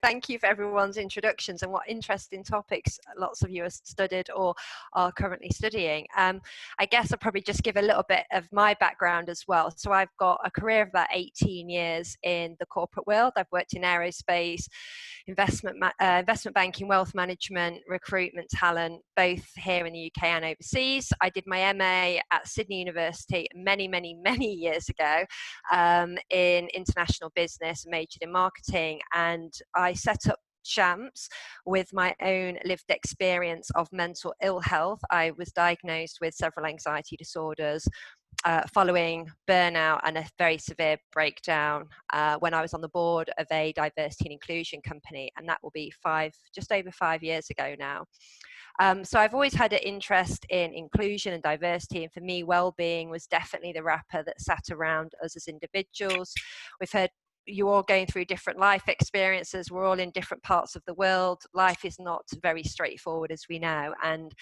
Thank you for everyone's introductions and what interesting topics lots of you have studied or are currently studying. I guess I'll probably just give a little bit of my background as well. So I've got a career of about 18 years in the corporate world. I've worked in aerospace, investment banking, wealth management, recruitment, talent, both here in the UK and overseas. I did my MA at Sydney University many, many, many years ago in international business, majored in marketing, and I set up Scientistt with my own lived experience of mental ill health. I was diagnosed with several anxiety disorders following burnout and a very severe breakdown when I was on the board of a diversity and inclusion company, and that will be just over 5 years ago now. So I've always had an interest in inclusion and diversity, and for me, well-being was definitely the wrapper that sat around us as individuals. We've heard you're all going through different life experiences. We're all in different parts of the world. Life is not very straightforward, as we know, and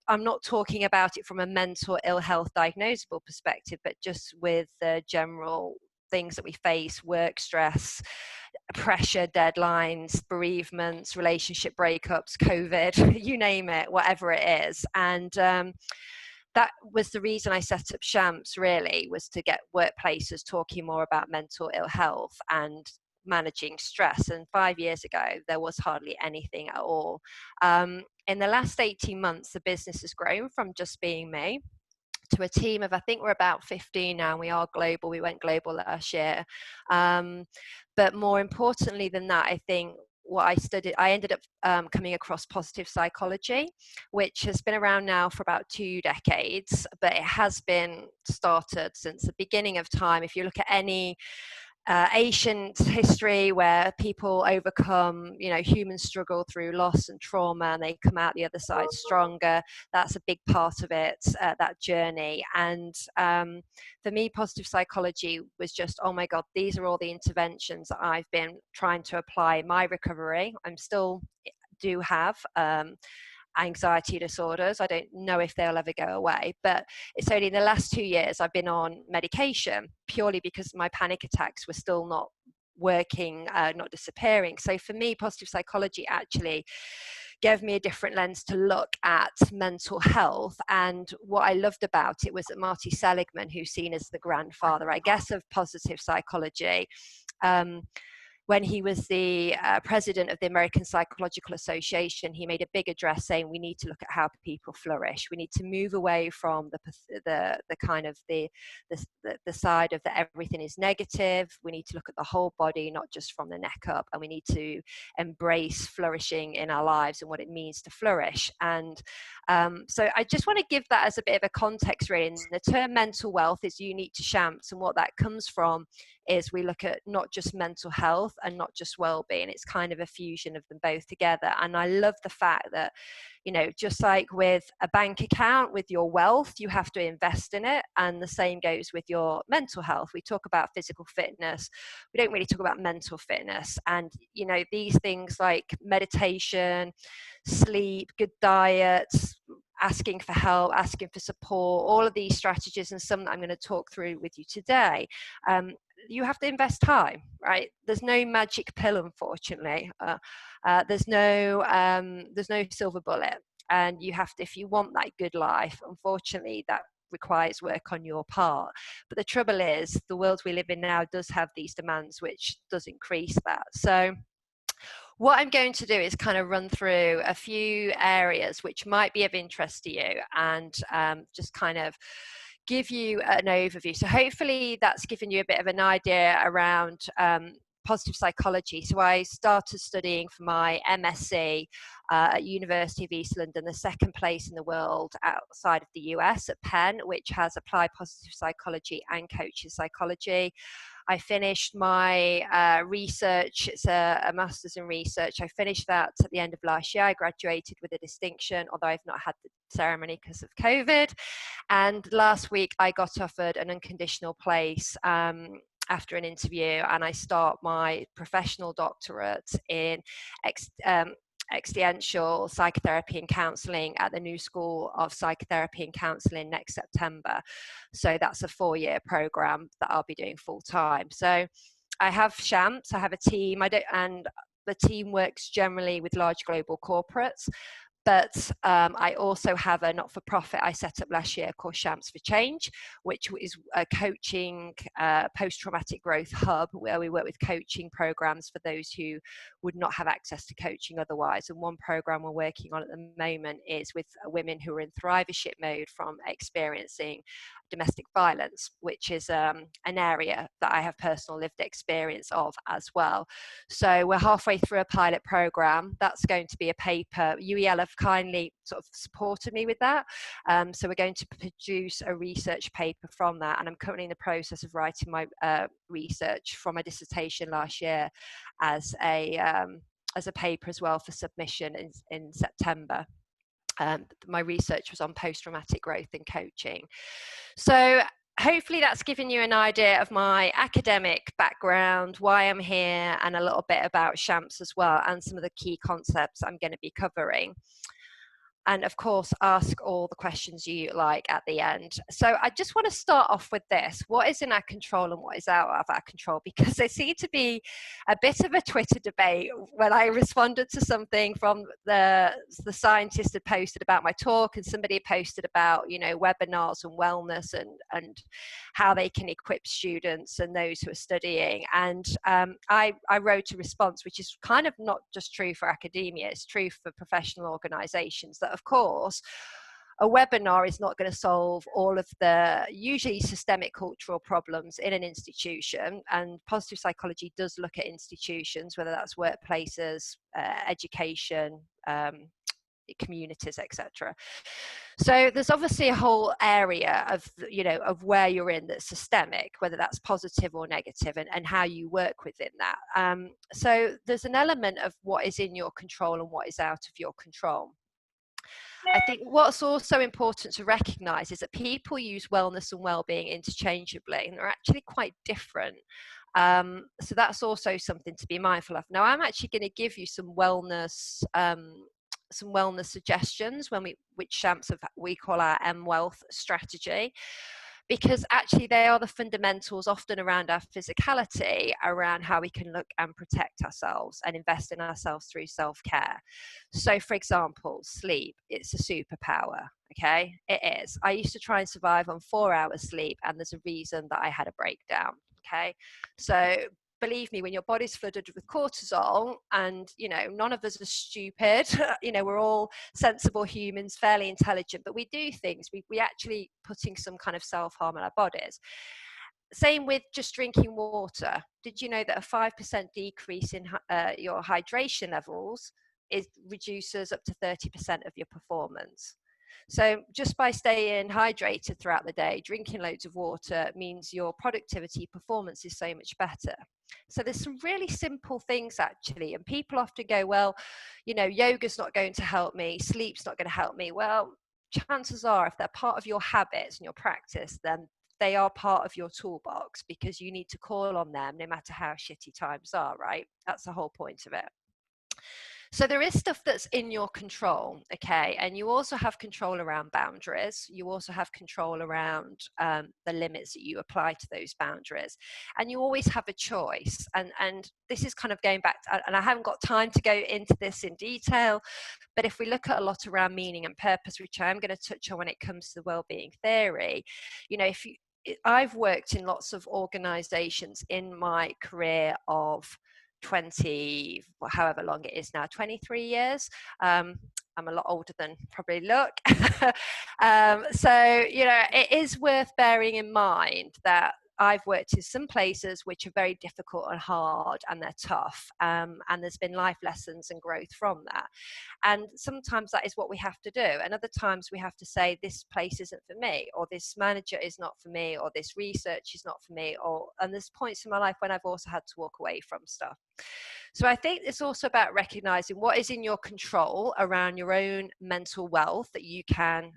I'm not talking about it from a mental ill health diagnosable perspective, but just with the general things that we face: work stress, pressure, deadlines, bereavements, relationship breakups, COVID, you name it, whatever it is. And that was the reason I set up Scientistt, really, was to get workplaces talking more about mental ill health and managing stress. And 5 years ago, there was hardly anything at all. In the last 18 months, the business has grown from just being me to a team of, I think we're about 15 now, and we are global. We went global last year. But more importantly than that, I think what I studied, I ended up coming across positive psychology, which has been around now for about 2 decades, but it has been started since the beginning of time. If you look at any ancient history where people overcome, human struggle through loss and trauma, and they come out the other side stronger. That's a big part of it, that journey. And for me, positive psychology was just, oh my God, these are all the interventions that I've been trying to apply in my recovery. I'm still do have anxiety disorders. I don't know if they'll ever go away, but it's only in the last 2 years I've been on medication, purely because my panic attacks were still not working, not disappearing. So for me, positive psychology actually gave me a different lens to look at mental health. And what I loved about it was that Marty Seligman, who's seen as the grandfather, I guess, of positive psychology, when he was the president of the American Psychological Association, he made a big address saying we need to look at how people flourish. We need to move away from the kind of the side of that everything is negative. We need to look at the whole body, not just from the neck up, and we need to embrace flourishing in our lives and what it means to flourish. And so I just want to give that as a bit of a context, really. And the term mental wealth is unique to Scientistt, and what that comes from is we look at not just mental health and not just well-being. It's kind of a fusion of them both together. And I love the fact that, just like with a bank account, with your wealth, you have to invest in it. And the same goes with your mental health. We talk about physical fitness. We don't really talk about mental fitness. And, these things like meditation, sleep, good diet, asking for help, asking for support, all of these strategies, and some that I'm going to talk through with you today, you have to invest time, right? There's no magic pill, unfortunately. There's no silver bullet, and you have to, if you want that good life, unfortunately, that requires work on your part. But the trouble is, the world we live in now does have these demands, which does increase that. So what I'm going to do is kind of run through a few areas which might be of interest to you, and just kind of give you an overview. So hopefully that's given you a bit of an idea around positive psychology. So I started studying for my MSc at University of East London, the second place in the world outside of the US at Penn, which has applied positive psychology and coaches psychology. I finished my research. It's a master's in research. I finished that at the end of last year. I graduated with a distinction, although I've not had the ceremony because of COVID. And last week I got offered an unconditional place after an interview, and I start my professional doctorate in experiential psychotherapy and counselling at the New School of Psychotherapy and Counselling next September. So that's a 4-year program that I'll be doing full time. So I have Scientistt, I have a team. the team works generally with large global corporates. But I also have a not-for-profit I set up last year called Champs for Change, which is a coaching post-traumatic growth hub where we work with coaching programs for those who would not have access to coaching otherwise. And one program we're working on at the moment is with women who are in thrivership mode from experiencing domestic violence, which is an area that I have personal lived experience of as well. So we're halfway through a pilot program. That's going to be a paper. UEL have kindly sort of supported me with that. So we're going to produce a research paper from that. And I'm currently in the process of writing my research from my dissertation last year as a paper as well for submission in September. My research was on post-traumatic growth and coaching. So hopefully that's given you an idea of my academic background, why I'm here, and a little bit about Champs as well, and some of the key concepts I'm going to be covering. And of course, ask all the questions you like at the end. So I just want to start off with this. What is in our control and what is out of our control? Because there seemed to be a bit of a Twitter debate when I responded to something from the Scientistt had posted about my talk, and somebody posted about, you know, webinars and wellness and how they can equip students and those who are studying. And I wrote a response, which is kind of not just true for academia, it's true for professional organizations, that of course, a webinar is not going to solve all of the usually systemic cultural problems in an institution, and positive psychology does look at institutions, whether that's workplaces, education, communities, etc. So there's obviously a whole area of, you know, of where you're in that's systemic, whether that's positive or negative, and how you work within that. So there's an element of what is in your control and what is out of your control. I think what's also important to recognize is that people use wellness and well-being interchangeably, and they're actually quite different. So that's also something to be mindful of. Now, I'm actually going to give you some wellness suggestions which Champs we call our M-Wealth strategy, because actually they are the fundamentals often around our physicality, around how we can look and protect ourselves and invest in ourselves through self-care. So for example, sleep, it's a superpower. Okay, it is. I used to try and survive on 4 hours sleep, and there's a reason that I had a breakdown. Okay, so believe me, when your body's flooded with cortisol, and you know, none of us are stupid, you know, we're all sensible humans, fairly intelligent, but we do things, we actually putting some kind of self-harm on our bodies. Same with just drinking water. Did you know that a 5% decrease in your hydration levels reduces up to 30% of your performance? So just by staying hydrated throughout the day, drinking loads of water, means your productivity performance is so much better. So there's some really simple things actually, and people often go, well, you know, yoga's not going to help me, sleep's not going to help me. Well, chances are, if they're part of your habits and your practice, then they are part of your toolbox, because you need to call on them no matter how shitty times are, right? That's the whole point of it. So there is stuff that's in your control, okay? And you also have control around boundaries. You also have control around the limits that you apply to those boundaries. And you always have a choice. And this is kind of going back to, and I haven't got time to go into this in detail, but if we look at a lot around meaning and purpose, which I am going to touch on when it comes to the wellbeing theory, you know, I've worked in lots of organizations in my career of 20, however long it is now, 23 years. I'm a lot older than probably look. So, you know, it is worth bearing in mind that I've worked in some places which are very difficult and hard, and they're tough, and there's been life lessons and growth from that. And sometimes that is what we have to do, and other times we have to say, this place isn't for me, or this manager is not for me, or this research is not for me, and there's points in my life when I've also had to walk away from stuff. So I think it's also about recognizing what is in your control around your own mental wealth that you can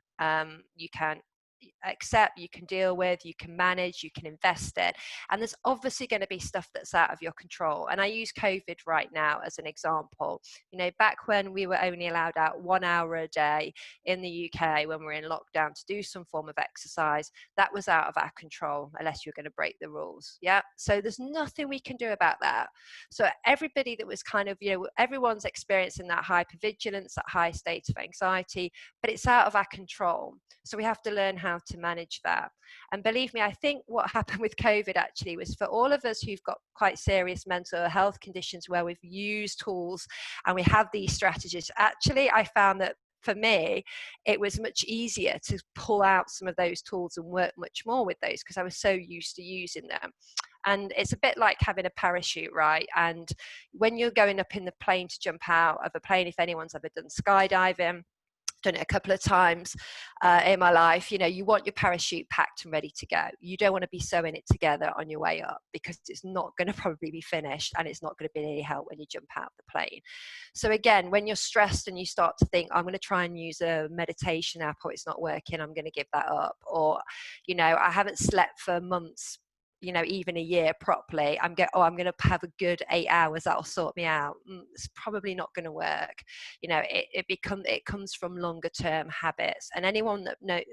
accept, you can deal with, you can manage, you can invest in. And there's obviously going to be stuff that's out of your control. And I use COVID right now as an example. You know, back when we were only allowed out 1 hour a day in the UK when we were in lockdown to do some form of exercise, that was out of our control unless you're going to break the rules. Yeah. So there's nothing we can do about that. So everybody that was kind of, you know, everyone's experiencing that hypervigilance, that high state of anxiety, but it's out of our control. So we have to learn how to manage that. And believe me, I think what happened with COVID actually was for all of us who've got quite serious mental health conditions where we've used tools and we have these strategies, actually, I found that for me, it was much easier to pull out some of those tools and work much more with those because I was so used to using them. And it's a bit like having a parachute, right? And when you're going up in the plane to jump out of a plane, if anyone's ever done skydiving, done it a couple of times in my life, you know, you want your parachute packed and ready to go. You don't want to be sewing it together on your way up because it's not going to probably be finished and it's not going to be any help when you jump out of the plane. So again, when you're stressed and you start to think, I'm going to try and use a meditation app, or it's not working, I'm going to give that up. Or, you know, I haven't slept for months, you know, even a year properly, I'm going to have a good 8 hours, that'll sort me out. It's probably not going to work. You know, it comes from longer term habits. And anyone that knows,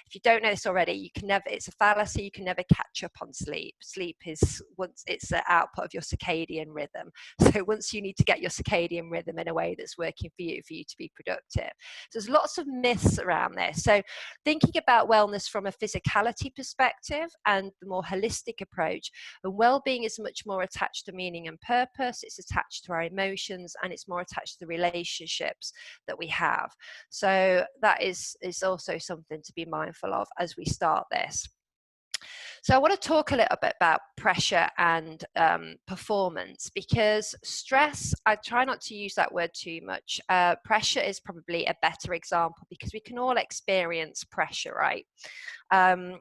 if you don't know this already, you can never, it's a fallacy, you can never catch up on sleep. Sleep is, once it's the output of your circadian rhythm. So once you need to get your circadian rhythm in a way that's working for you to be productive. So there's lots of myths around this. So thinking about wellness from a physicality perspective and the more holistic approach, and well-being is much more attached to meaning and purpose, it's attached to our emotions, and it's more attached to the relationships that we have. So that is also something to be mindful of as we start this. So I want to talk a little bit about pressure and performance, because stress, I try not to use that word too much. Pressure is probably a better example because we can all experience pressure, right?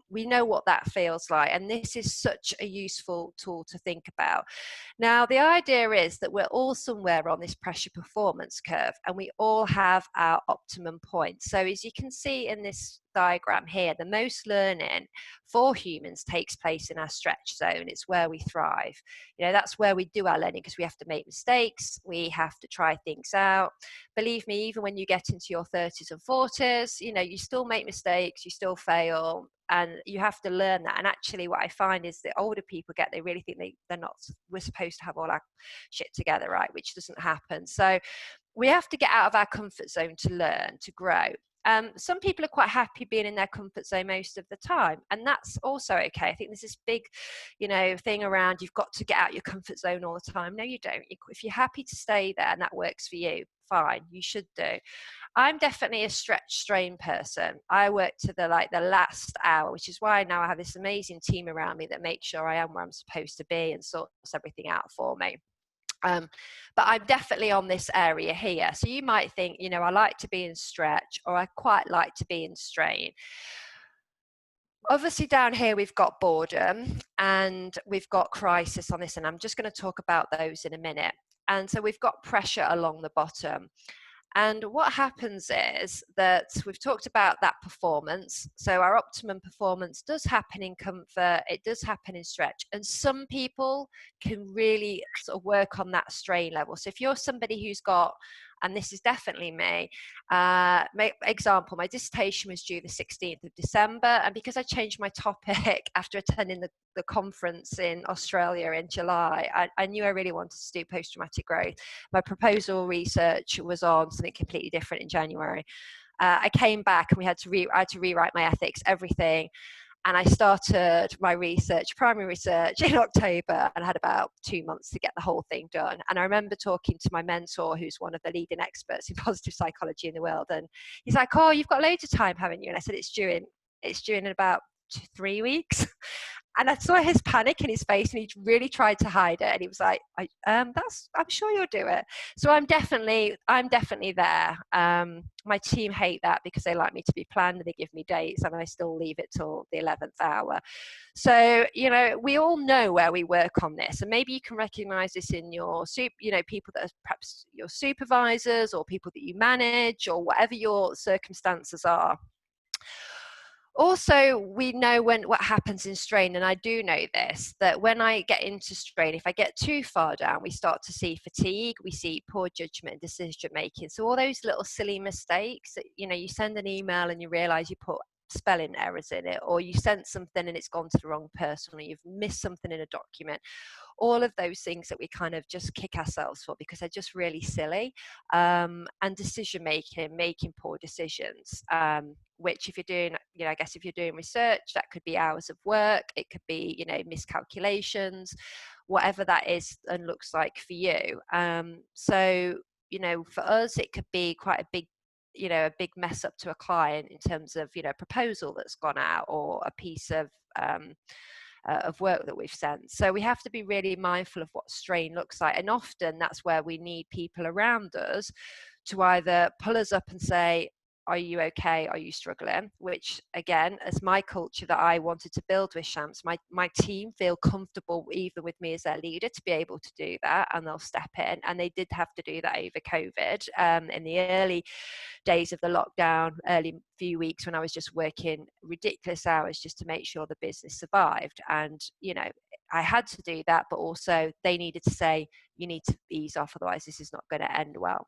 We know what that feels like, and this is such a useful tool to think about. Now, the idea is that we're all somewhere on this pressure performance curve, and we all have our optimum point. So as you can see in this diagram here, the most learning for humans takes place in our stretch zone. It's where we thrive. You know, that's where we do our learning because we have to make mistakes, we have to try things out. Believe me, even when you get into your 30s and 40s, you know, you still make mistakes, you still fail, and you have to learn that. And actually what I find is the older people get, they really think they're not, we're supposed to have all our shit together, right? Which doesn't happen. So we have to get out of our comfort zone to learn, to grow. Some people are quite happy being in their comfort zone most of the time, and that's also okay. I think there's this big, you know, thing around you've got to get out your comfort zone all the time. No, you don't. If you're happy to stay there and that works for you, fine, you should do. I'm definitely a stretch strain person. I work to the last hour, which is why now I have this amazing team around me that makes sure I am where I'm supposed to be and sorts everything out for me. But I'm definitely on this area here. So you might think, you know, I like to be in stretch, or I quite like to be in strain. Obviously down here we've got boredom and we've got crisis on this, and I'm just going to talk about those in a minute. And so we've got pressure along the bottom. And what happens is that we've talked about that performance. So our optimum performance does happen in comfort, it does happen in stretch. And some people can really sort of work on that strain level. So if you're somebody who's got, and this is definitely me, example, my dissertation was due the 16th of December. And because I changed my topic after attending the conference in Australia in July, I knew I really wanted to do post-traumatic growth. My proposal research was on something completely different in January. I came back and I had to rewrite my ethics, everything. And I started my primary research in October, and I had about 2 months to get the whole thing done. And I remember talking to my mentor, who's one of the leading experts in positive psychology in the world. And he's like, "Oh, you've got loads of time, haven't you?" And I said, it's due in about 3 weeks. And I saw his panic in his face, and he really tried to hide it. And he was like, I'm sure you'll do it. So I'm definitely there. My team hate that because they like me to be planned, and they give me dates, and I still leave it till the 11th hour. So, you know, we all know where we work on this, and maybe you can recognize this in your people that are perhaps your supervisors or people that you manage, or whatever your circumstances are. Also, we know what happens in strain, and I do know this, that when I get into strain, if I get too far down, we start to see fatigue, we see poor judgment and decision making. So all those little silly mistakes that, you know, you send an email and you realize you put spelling errors in it, or you sent something and it's gone to the wrong person, or you've missed something in a document, all of those things that we kind of just kick ourselves for because they're just really silly, and decision making poor decisions, which if you're doing, you know, I guess if you're doing research, that could be hours of work, it could be, you know, miscalculations, whatever that is and looks like for you. So, you know, for us, it could be quite a big, you know, a big mess up to a client in terms of, you know, a proposal that's gone out or a piece of work that we've sent. So we have to be really mindful of what strain looks like. And often that's where we need people around us to either pull us up and say, are you okay? Are you struggling? Which again, as my culture that I wanted to build with Shams, my team feel comfortable even with me as their leader to be able to do that, and they'll step in. And they did have to do that over COVID. In the early days of the lockdown, early few weeks when I was just working ridiculous hours just to make sure the business survived. And, you know, I had to do that, but also they needed to say, you need to ease off, otherwise this is not going to end well.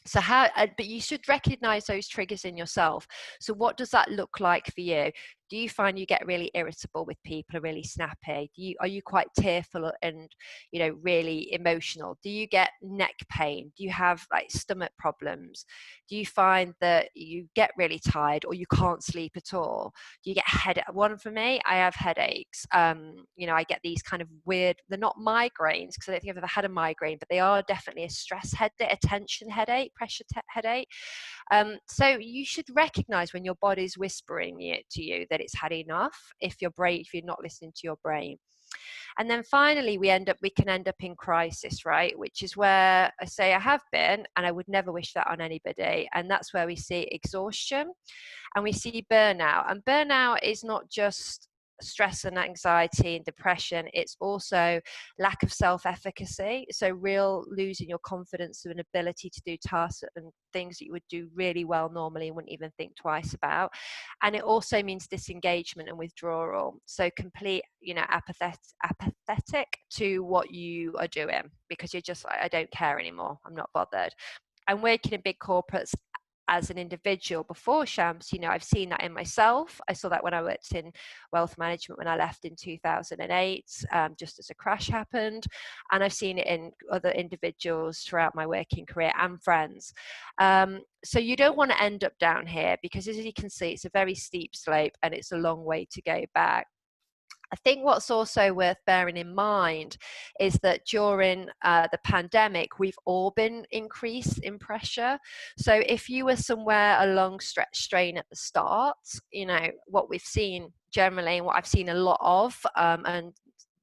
So but you should recognize those triggers in yourself. So what does that look like for you? Do you find you get really irritable with people, really snappy? Are you quite tearful and, you know, really emotional? Do you get neck pain? Do you have like stomach problems? Do you find that you get really tired or you can't sleep at all? Do you get headache? One for me, I have headaches. You know, I get these kind of weird, they're not migraines because I don't think I've ever had a migraine, but they are definitely a stress headache, a tension headache, pressure headache. So you should recognize when your body's whispering it to you that it's had enough, if you're not listening to your brain. And then finally we can end up in crisis, right? Which is where I say I have been, and I would never wish that on anybody. And that's where we see exhaustion and we see burnout. And burnout is not just stress and anxiety and depression, it's also lack of self-efficacy, so real losing your confidence and ability to do tasks and things that you would do really well normally and wouldn't even think twice about. And it also means disengagement and withdrawal, so complete, you know, apathetic to what you are doing because you're just like, I don't care anymore, I'm not bothered. And working in big corporates as an individual before Shams, you know, I've seen that in myself. I saw that when I worked in wealth management when I left in 2008, just as a crash happened. And I've seen it in other individuals throughout my working career and friends. So you don't want to end up down here because, as you can see, it's a very steep slope and it's a long way to go back. I think what's also worth bearing in mind is that during the pandemic, we've all been increased in pressure. So if you were somewhere a long stretch strain at the start, you know, what we've seen generally and what I've seen a lot of, and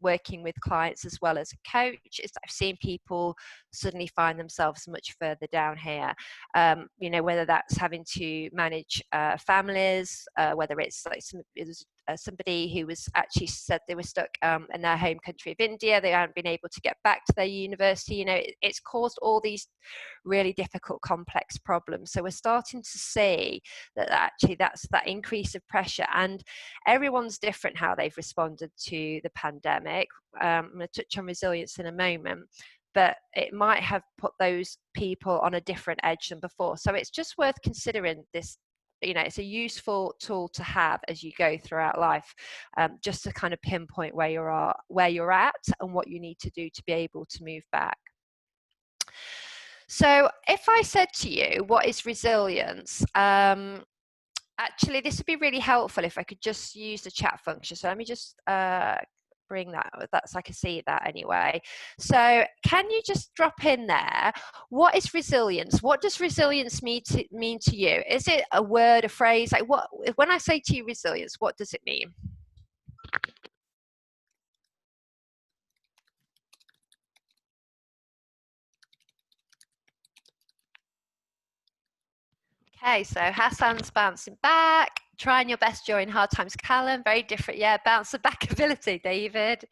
working with clients as well as a coach, is I've seen people suddenly find themselves much further down here. You know, whether that's having to manage families, whether it's like somebody who was actually said they were stuck in their home country of India, they hadn't been able to get back to their university. You know, it's caused all these really difficult, complex problems. So we're starting to see that actually that's that increase of pressure, and everyone's different how they've responded to the pandemic. I'm going to touch on resilience in a moment, but it might have put those people on a different edge than before. So it's just worth considering this. You know, it's a useful tool to have as you go throughout life, just to kind of pinpoint where you're at and what you need to do to be able to move back. So if I said to you, what is resilience? Actually, this would be really helpful if I could just use the chat function. So let me just bring that so I can see that anyway. So can you just drop in there, what is resilience? What does resilience mean to you? Is it a word, a phrase? Like, what, when I say to you resilience, what does it mean? Okay, so Hassan's bouncing back, trying your best during hard times. Callum, very different. Yeah, bounce back ability, David.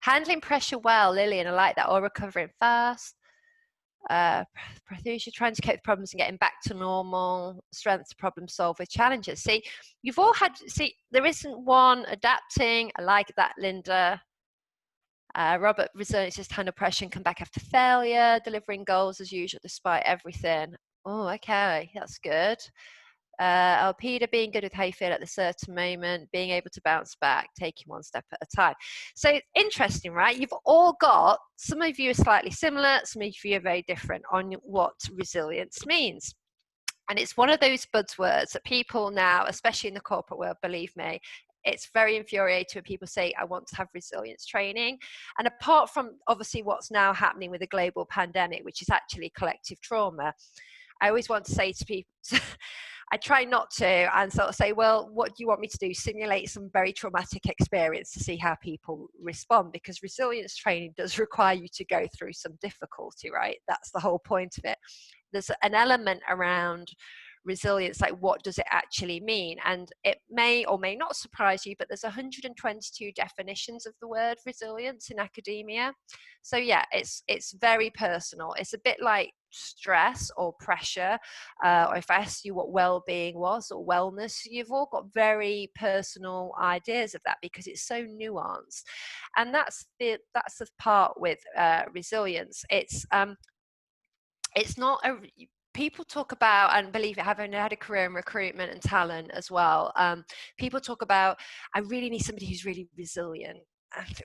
Handling pressure well, Lillian, I like that. Or recovering fast. You're trying to cope with problems and getting back to normal, strength to problem solve with challenges. See, you've all had, there isn't one. Adapting, I like that, Linda. Robert, resilience is to handle pressure and come back after failure, delivering goals as usual despite everything. Oh, okay, that's good. Peter, being good with how you feel at the certain moment, being able to bounce back, taking one step at a time. So interesting, right? You've all got, some of you are slightly similar, some of you are very different on what resilience means. And it's one of those buzzwords that people now, especially in the corporate world, believe me, it's very infuriating when people say, I want to have resilience training. And apart from obviously what's now happening with the global pandemic, which is actually collective trauma, I always want to say to people, I try not to, and sort of say, well, what do you want me to do? Simulate some very traumatic experience to see how people respond, because resilience training does require you to go through some difficulty, right? That's the whole point of it. There's an element around resilience, like what does it actually mean? And it may or may not surprise you, but there's 122 definitions of the word resilience in academia. So yeah, it's very personal. It's a bit like stress or pressure, or if I asked you what well-being was or wellness, you've all got very personal ideas of that because it's so nuanced. And that's the part with resilience. It's not a, people talk about, and believe it, having had a career in recruitment and talent as well, people talk about, I really need somebody who's really resilient.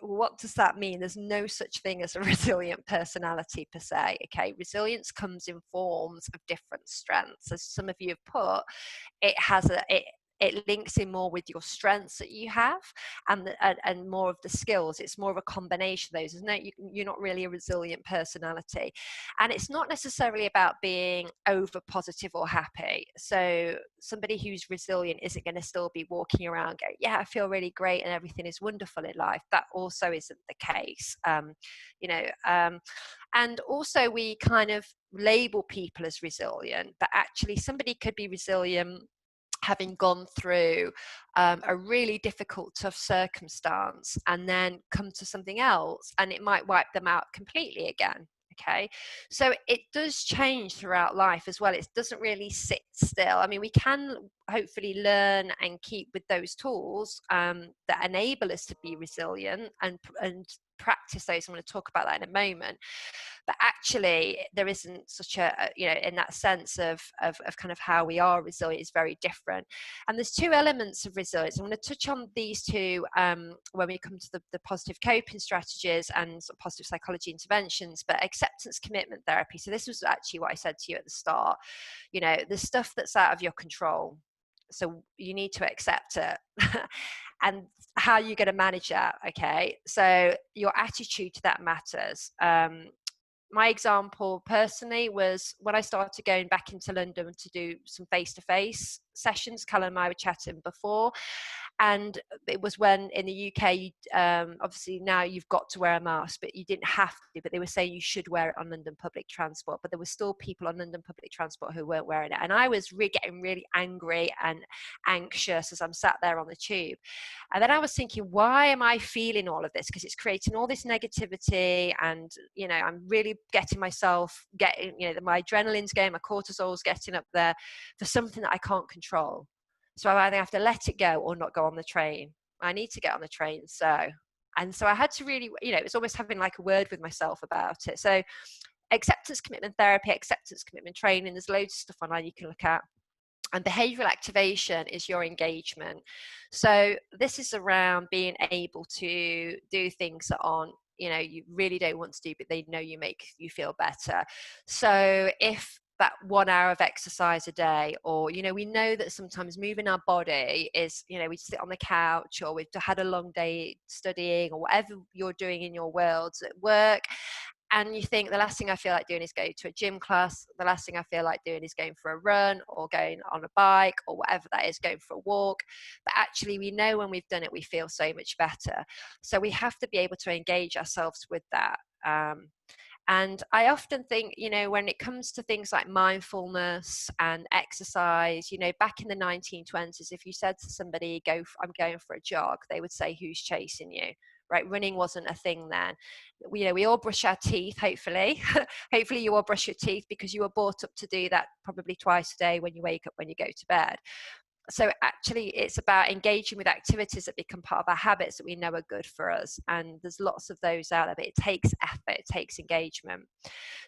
What does that mean? There's no such thing as a resilient personality per se. Okay, resilience comes in forms of different strengths. As some of you have put, it links in more with your strengths that you have and more of the skills. It's more of a combination of those. You're not really a resilient personality. And it's not necessarily about being over positive or happy. So somebody who's resilient isn't going to still be walking around going, yeah, I feel really great and everything is wonderful in life. That also isn't the case. And also we kind of label people as resilient, but actually somebody could be resilient having gone through a really difficult, tough circumstance and then come to something else, and it might wipe them out completely again. Okay, so it does change throughout life as well. It doesn't really sit still. I mean, we can hopefully learn and keep with those tools that enable us to be resilient and practice those. I'm going to talk about that in a moment. But actually there isn't such a, in that sense of kind of how we are resilient is very different. And there's two elements of resilience. I'm going to touch on these two when we come to the positive coping strategies and sort of positive psychology interventions. But acceptance commitment therapy, so this was actually what I said to you at the start, the stuff that's out of your control, so you need to accept it. And how you're going to manage that. Okay, so your attitude to that matters. My example personally was when I started going back into London to do some face-to-face sessions. Callum and I were chatting before, and it was when in the UK, obviously now you've got to wear a mask, but you didn't have to, but they were saying you should wear it on London public transport, but there were still people on London public transport who weren't wearing it. And I was getting really angry and anxious as I'm sat there on the tube. And then I was thinking, why am I feeling all of this? Because it's creating all this negativity, and I'm really getting myself my adrenaline's going, my cortisol's getting up there for something that I can't control. So I either have to let it go or not go on the train. I need to get on the train. So I had to really, it was almost having like a word with myself about it. So acceptance commitment therapy, acceptance commitment training, there's loads of stuff online you can look at. And behavioral activation is your engagement. So this is around being able to do things that aren't, you really don't want to do, but they know you make you feel better. So if that 1 hour of exercise a day, or we know that sometimes moving our body is, we sit on the couch, or we've had a long day studying, or whatever you're doing in your worlds at work, and you think the last thing I feel like doing is going to a gym class, the last thing I feel like doing is going for a run or going on a bike or whatever that is, going for a walk. But actually we know when we've done it, we feel so much better. So we have to be able to engage ourselves with that. And I often think, when it comes to things like mindfulness and exercise, back in the 1920s, if you said to somebody, I'm going for a jog, they would say, who's chasing you? right? Running wasn't a thing then. We all brush our teeth, hopefully. Hopefully you all brush your teeth, because you were brought up to do that probably twice a day, when you wake up, when you go to bed. So actually it's about engaging with activities that become part of our habits that we know are good for us. And there's lots of those out there, but it takes effort, it takes engagement.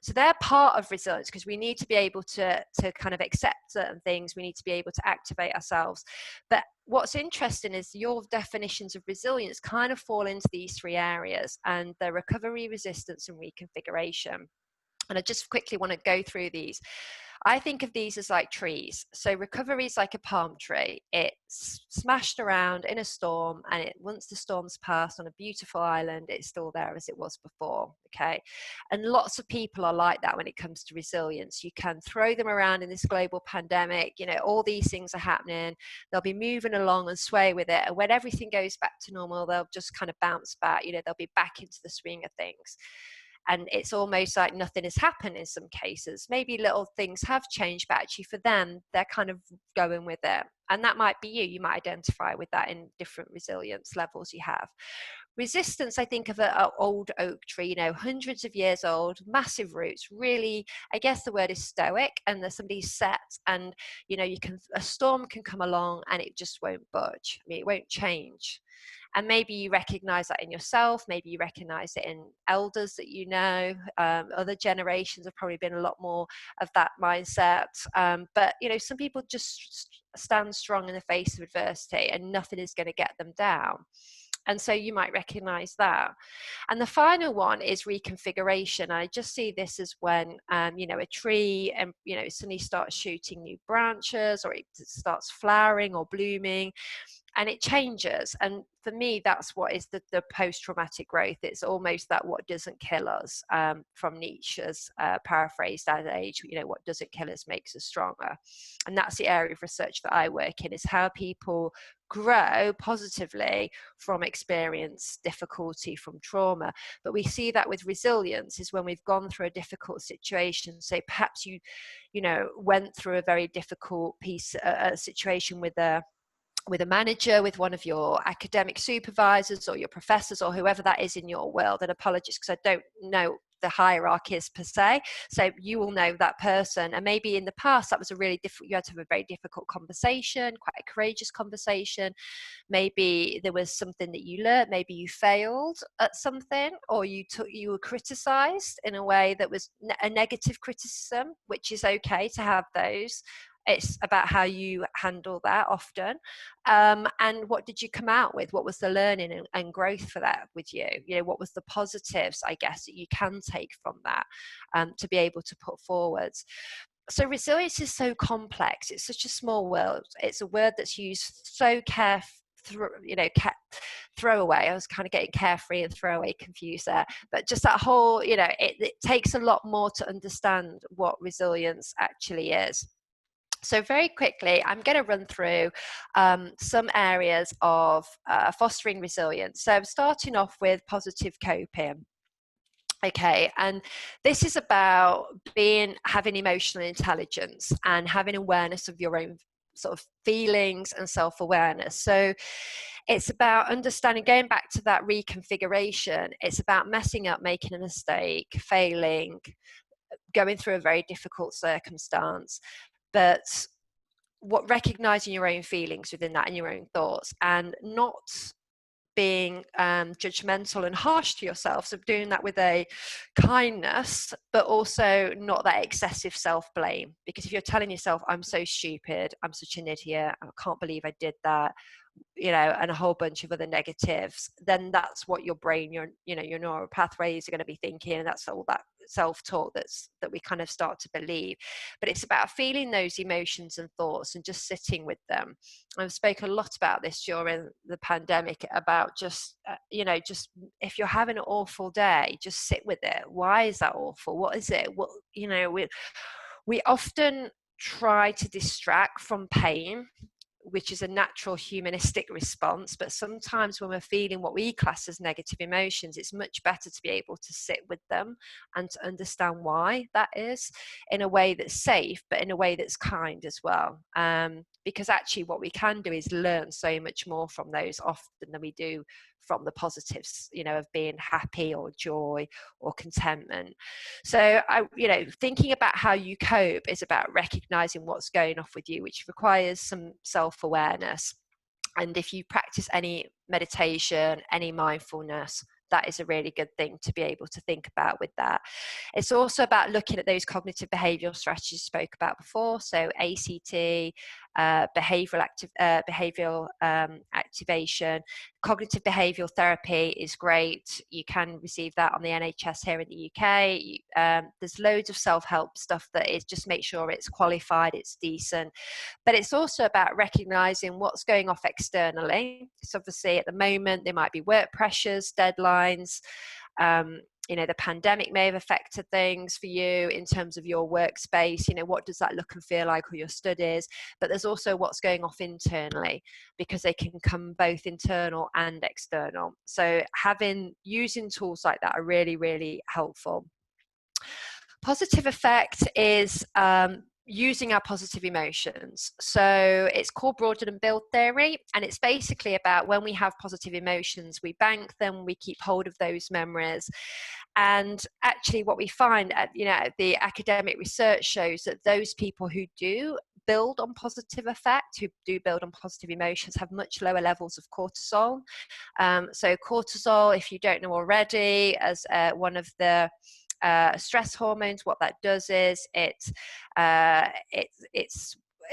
So they're part of resilience, because we need to be able to kind of accept certain things. We need to be able to activate ourselves. But what's interesting is your definitions of resilience kind of fall into these three areas, and they're recovery, resistance, and reconfiguration. And I just quickly want to go through these. I think of these as like trees. So recovery is like a palm tree. It's smashed around in a storm, and once the storm's passed on a beautiful island, it's still there as it was before. Okay. And lots of people are like that when it comes to resilience. You can throw them around in this global pandemic, all these things are happening. They'll be moving along and sway with it. And when everything goes back to normal, they'll just kind of bounce back, they'll be back into the swing of things. And it's almost like nothing has happened in some cases. Maybe little things have changed, but actually for them, they're kind of going with it. And that might be you. You might identify with that in different resilience levels you have. Resistance, I think of an old oak tree, hundreds of years old, massive roots, really, I guess the word is stoic, and there's somebody set, and a storm can come along and it just won't budge. It won't change. And maybe you recognize that in yourself. Maybe you recognize it in elders that other generations have probably been a lot more of that mindset. But some people just stand strong in the face of adversity, and nothing is going to get them down. And so you might recognize that. And the final one is reconfiguration. I just see this as when, a tree suddenly starts shooting new branches, or it starts flowering or blooming, and it changes. And for me, that's what is the post-traumatic growth. It's almost that what doesn't kill us, from Nietzsche's paraphrased adage, what doesn't kill us makes us stronger. And that's the area of research that I work in, is how people grow positively from experience, difficulty, from trauma. But we see that with resilience is when we've gone through a difficult situation. So perhaps you went through a very difficult situation with a manager, with one of your academic supervisors or your professors or whoever that is in your world. And apologies because I don't know the hierarchies per se. So you will know that person. And maybe in the past that was you had to have a very difficult conversation, quite a courageous conversation. Maybe there was something that you learned. Maybe you failed at something, or you were criticized in a way that was a negative criticism, which is okay to have those. It's about how you handle that often. And what did you come out with? What was the learning and growth for that with you? What was the positives, I guess, that you can take from that, to be able to put forwards? So resilience is so complex. It's such a small world. It's a word that's used so throwaway. I was kind of getting carefree and throwaway confused there. But just that whole, it takes a lot more to understand what resilience actually is. So very quickly, I'm going to run through some areas of fostering resilience. So I'm starting off with positive coping. Okay, and this is about having emotional intelligence and having awareness of your own sort of feelings and self-awareness. So it's about understanding, going back to that reconfiguration, it's about messing up, making a mistake, failing, going through a very difficult circumstance. But recognizing your own feelings within that and your own thoughts, and not being judgmental and harsh to yourself. So doing that with a kindness, but also not that excessive self-blame. Because if you're telling yourself, I'm so stupid, I'm such an idiot, I can't believe I did that, and a whole bunch of other negatives, then that's what your brain, your neural pathways are going to be thinking, and that's all that self-talk that we kind of start to believe. But it's about feeling those emotions and thoughts and just sitting with them. I've spoken a lot about this during the pandemic, about just if you're having an awful day, just sit with it. Why is that awful? What is it? We often try to distract from pain, which is a natural humanistic response. But sometimes when we're feeling what we class as negative emotions, it's much better to be able to sit with them and to understand why that is, in a way that's safe, but in a way that's kind as well. Because actually what we can do is learn so much more from those often than we do from the positives, you know, of being happy or joy or contentment. So thinking about how you cope is about recognizing what's going off with you, which requires some self-awareness. And if you practice any meditation, any mindfulness, that is a really good thing to be able to think about with that. It's also about looking at those cognitive behavioural strategies you spoke about before. So ACT, behavioural activation. Cognitive behavioural therapy is great. You can receive that on the NHS here in the UK. There's loads of self-help stuff that is just make sure it's qualified, it's decent. But it's also about recognising what's going off externally. So obviously at the moment there might be work pressures, deadlines. The pandemic may have affected things for you in terms of your workspace. What does that look and feel like, or your studies? But there's also what's going off internally, because they can come both internal and external. So using tools like that are really, really helpful. Positive effect is using our positive emotions. So it's called broaden and build theory, and it's basically about when we have positive emotions, we bank them, we keep hold of those memories. And actually what we find, the academic research shows that those people who do build on positive effect, who do build on positive emotions, have much lower levels of cortisol. So cortisol, if you don't know already, as one of the stress hormones, what that does is it's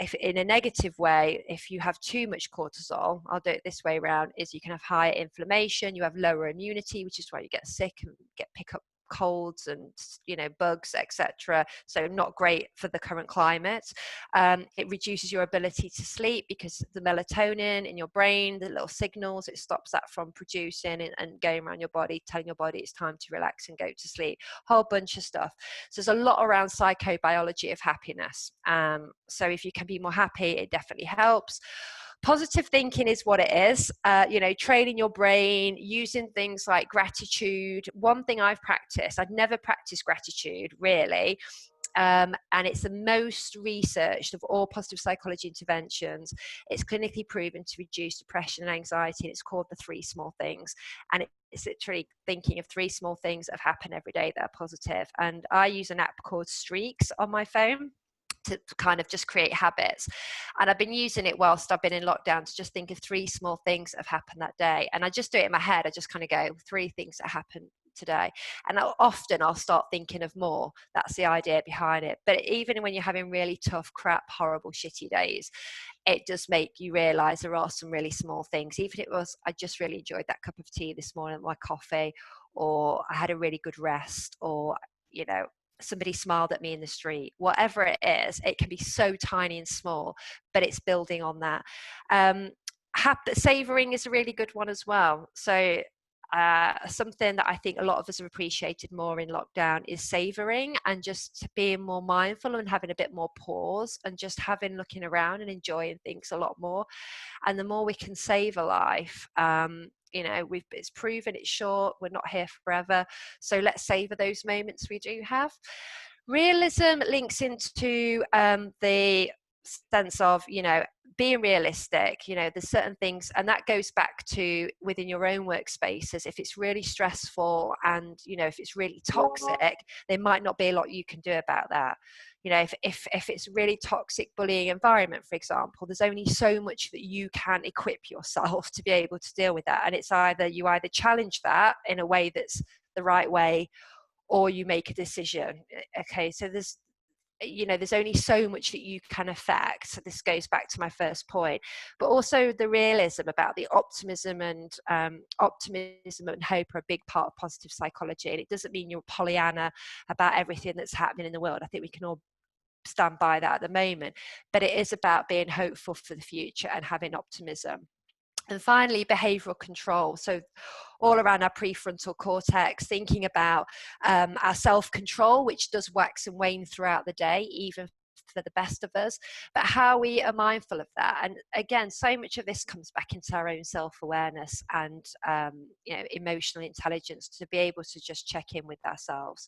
if in a negative way, if you have too much cortisol, I'll do it this way around, is you can have higher inflammation, you have lower immunity, which is why you get sick and pick up colds and bugs, etc. So not great for the current climate. It reduces your ability to sleep, because the melatonin in your brain, the little signals, it stops that from producing and going around your body, telling your body it's time to relax and go to sleep. Whole bunch of stuff. So there's a lot around psychobiology of happiness. So if you can be more happy, it definitely helps. Positive thinking is what it is, training your brain, using things like gratitude. One thing I've practiced, I'd never practiced gratitude really, and it's the most researched of all positive psychology interventions. It's clinically proven to reduce depression and anxiety, and it's called the 3 small things. And it's literally thinking of 3 small things that have happened every day that are positive. And I use an app called Streaks on my phone to kind of just create habits. And I've been using it whilst I've been in lockdown to just think of 3 small things that have happened that day. And I just do it in my head. I just kind of go 3 things that happened today. And I'll start thinking of more. That's the idea behind it. But even when you're having really tough, crap, horrible, shitty days, it does make you realize there are some really small things. Even if it was, I just really enjoyed that cup of tea this morning, my coffee, or I had a really good rest, or, somebody smiled at me in the street. Whatever it is, it can be so tiny and small, but it's building on that. Savoring is a really good one as well. So something that I think a lot of us have appreciated more in lockdown is savoring, and just being more mindful and having a bit more pause, and just looking around and enjoying things a lot more. And the more we can savor life, it's proven it's short, we're not here forever, so let's savor those moments we do have. Realism links into the sense of being realistic. There's certain things, and that goes back to within your own workspaces. If it's really stressful and if it's really toxic, there might not be a lot you can do about that. If it's really toxic bullying environment, for example, there's only so much that you can equip yourself to be able to deal with that. And it's you either challenge that in a way that's the right way, or you make a decision. Okay, so there's only so much that you can affect. So this goes back to my first point, but also the realism about the optimism and hope are a big part of positive psychology. And it doesn't mean you're Pollyanna about everything that's happening in the world. I think we can all stand by that at the moment, but it is about being hopeful for the future and having optimism. And finally, behavioural control. So all around our prefrontal cortex, thinking about our self-control, which does wax and wane throughout the day, even for the best of us, but how we are mindful of that. And again, so much of this comes back into our own self-awareness and emotional intelligence, to be able to just check in with ourselves.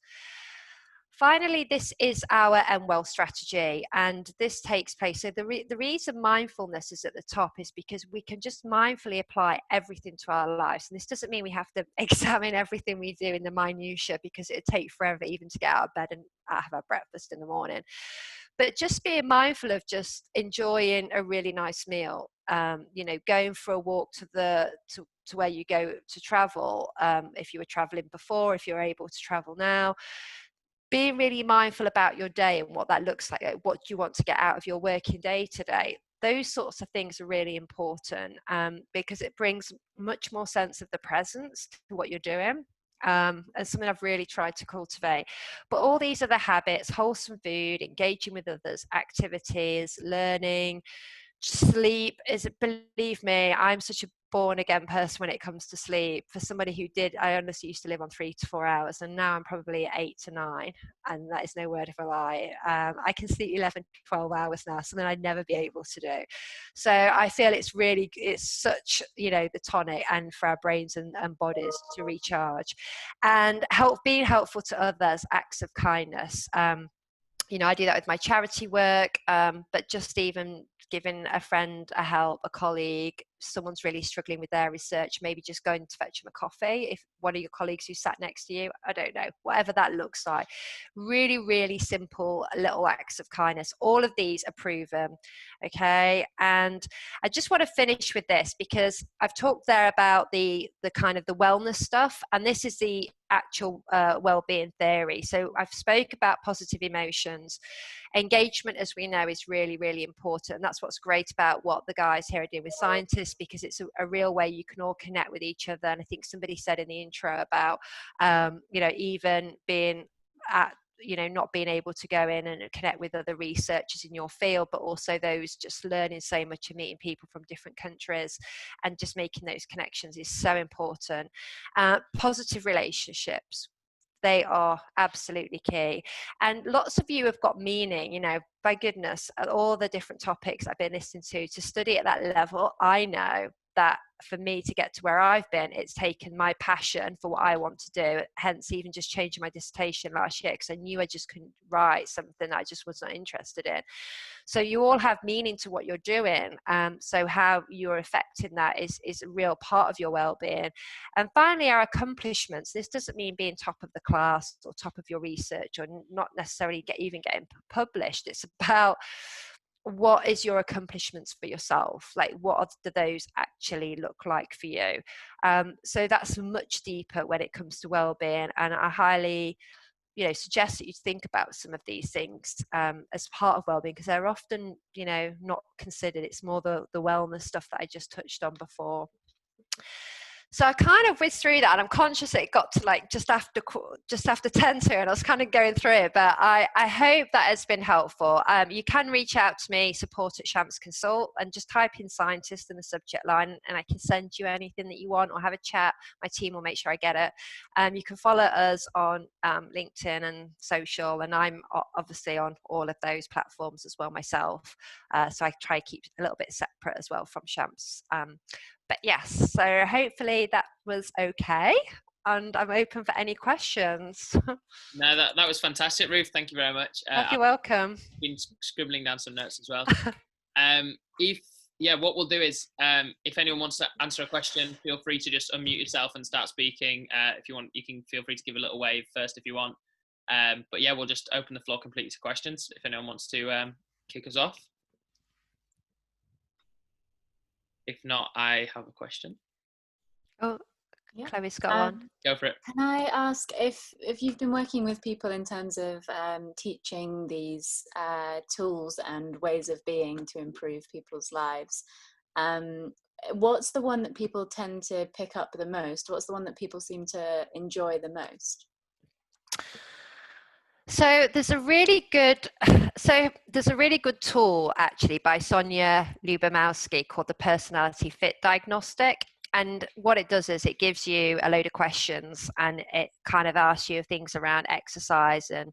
Finally, this is our well strategy, and this takes place. So the reason mindfulness is at the top is because we can just mindfully apply everything to our lives. And this doesn't mean we have to examine everything we do in the minutiae, because it'd take forever even to get out of bed and have our breakfast in the morning. But just being mindful of just enjoying a really nice meal, going for a walk to where you go to travel, if you were traveling before, if you're able to travel now. Being really mindful about your day and what that looks like what do you want to get out of your working day today. Those sorts of things are really important, because it brings much more sense of the presence to what you're doing, and something I've really tried to cultivate. But all these other habits, wholesome food, engaging with others, activities, learning, sleep is, believe me, I'm such a born again person when it comes to sleep. For somebody who I honestly used to live on 3 to 4 hours, and now I'm probably 8 to 9, and that is no word of a lie. I can sleep 11 12 hours now, something I'd never be able to do. So I feel it's such, the tonic, and for our brains and bodies to recharge, and being helpful to others, acts of kindness. I do that with my charity work, but just even giving a friend a help, a colleague, someone's really struggling with their research, maybe just going to fetch them a coffee. If one of your colleagues who sat next to you, I don't know, whatever that looks like. Really, really simple little acts of kindness. All of these are proven, okay? And I just want to finish with this, because I've talked there about the kind of the wellness stuff, and this is the actual well-being theory. So I've spoke about positive emotions. Engagement, as we know, is really, really important, and that's what's great about what the guys here are doing with Scientistt, because it's a real way you can all connect with each other. And I think somebody said in the intro about even being at not being able to go in and connect with other researchers in your field, but also those just learning so much and meeting people from different countries, and just making those connections is so important. Positive relationships, they are absolutely key. And lots of you have got meaning, by goodness, at all the different topics I've been listening to study at that level. I know that for me to get to where I've been, it's taken my passion for what I want to do, hence even just changing my dissertation last year, because I knew I just couldn't write something I just was not interested in. So you all have meaning to what you're doing. So how you're affecting that is a real part of your well-being. And finally, our accomplishments. This doesn't mean being top of the class or top of your research, or not necessarily even getting published. It's about what is your accomplishments for yourself, like what do those actually look like for you. So that's much deeper when it comes to well-being, and I highly suggest that you think about some of these things as part of wellbeing, because they're often not considered. It's more the wellness stuff that I just touched on before. So I kind of whizzed through that, and I'm conscious that it got to like just after 10 to, and I was kind of going through it, but I hope that has been helpful. You can reach out to me, support@Scientistt Consult, and just type in Scientistt in the subject line, and I can send you anything that you want, or have a chat. My team will make sure I get it. You can follow us on LinkedIn and social, and I'm obviously on all of those platforms as well myself. So I try to keep a little bit separate as well from Scientistt. But yes, so hopefully that was okay, and I'm open for any questions. No, that was fantastic, Ruth. Thank you very much. You're welcome. I've been scribbling down some notes as well. What we'll do is, if anyone wants to answer a question, feel free to just unmute yourself and start speaking. If you want, you can feel free to give a little wave first if you want. But yeah, we'll just open the floor completely to questions if anyone wants to kick us off. If not, I have a question. Oh, yeah. Chloe's got one. Go for it. Can I ask if you've been working with people in terms of teaching these tools and ways of being to improve people's lives, what's the one that people tend to pick up the most? What's the one that people seem to enjoy the most? So there's a really good tool actually by Sonia Lubomowski called the Personality Fit Diagnostic. And what it does is it gives you a load of questions, and it kind of asks you things around exercise and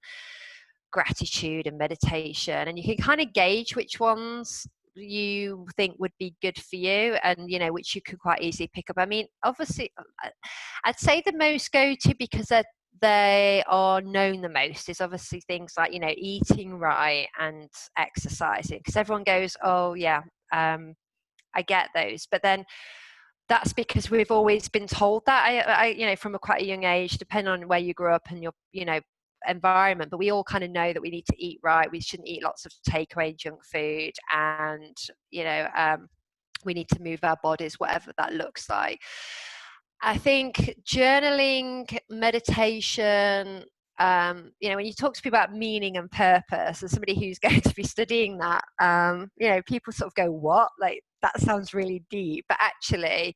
gratitude and meditation, and you can kind of gauge which ones you think would be good for you, and which you could quite easily pick up. I mean, obviously I'd say the most go-to, because they are known the most is obviously things like, you know, eating right and exercising, because everyone goes, oh yeah, I get those, but then that's because we've always been told that. I you know, from quite a young age, depending on where you grew up and your, you know, environment, but we all kind of know that we need to eat right. We shouldn't eat lots of takeaway junk food, and you know, we need to move our bodies, whatever that looks like. I think journaling, meditation, you know, when you talk to people about meaning and purpose, as somebody who's going to be studying that, you know, people sort of go, what? Like, that sounds really deep. But actually,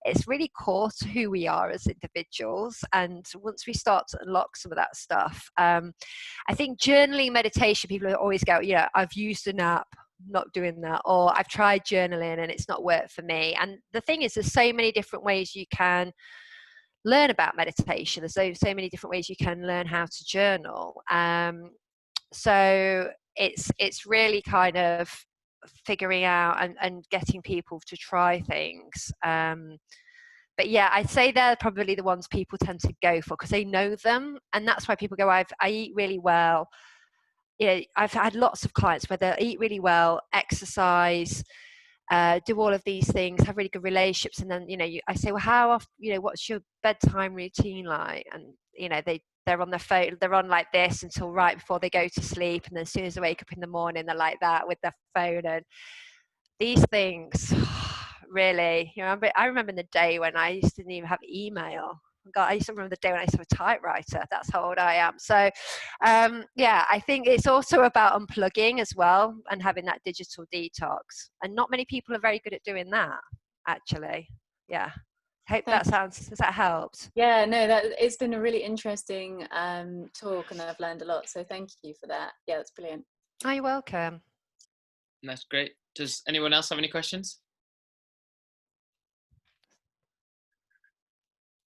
it's really core to who we are as individuals. And once we start to unlock some of that stuff, I think journaling, meditation, people always go, yeah, I've used an app, not doing that, or I've tried journaling and it's not worked for me. And the thing is, there's so many different ways you can learn about meditation. There's so many different ways you can learn how to journal. So it's really kind of figuring out and getting people to try things. But yeah, I'd say they're probably the ones people tend to go for because they know them, and that's why people go, I eat really well. You know, I've had lots of clients where they eat really well, exercise, do all of these things, have really good relationships, and then, you know, I say, well, how often, you know, what's your bedtime routine like? And you know, they're on their phone, they're on like this until right before they go to sleep, and then as soon as they wake up in the morning, they're like that with their phone. And these things, really, you know, I remember the day when I didn't even have email. God, I used to remember the day when I used to have a typewriter. That's how old I am. So, yeah, I think it's also about unplugging as well and having that digital detox. And not many people are very good at doing that, actually. Yeah. Hope that sounds, has that helped? Yeah, no, that it's been a really interesting talk, and I've learned a lot. So thank you for that. Yeah, that's brilliant. Oh, you're welcome. That's great. Does anyone else have any questions?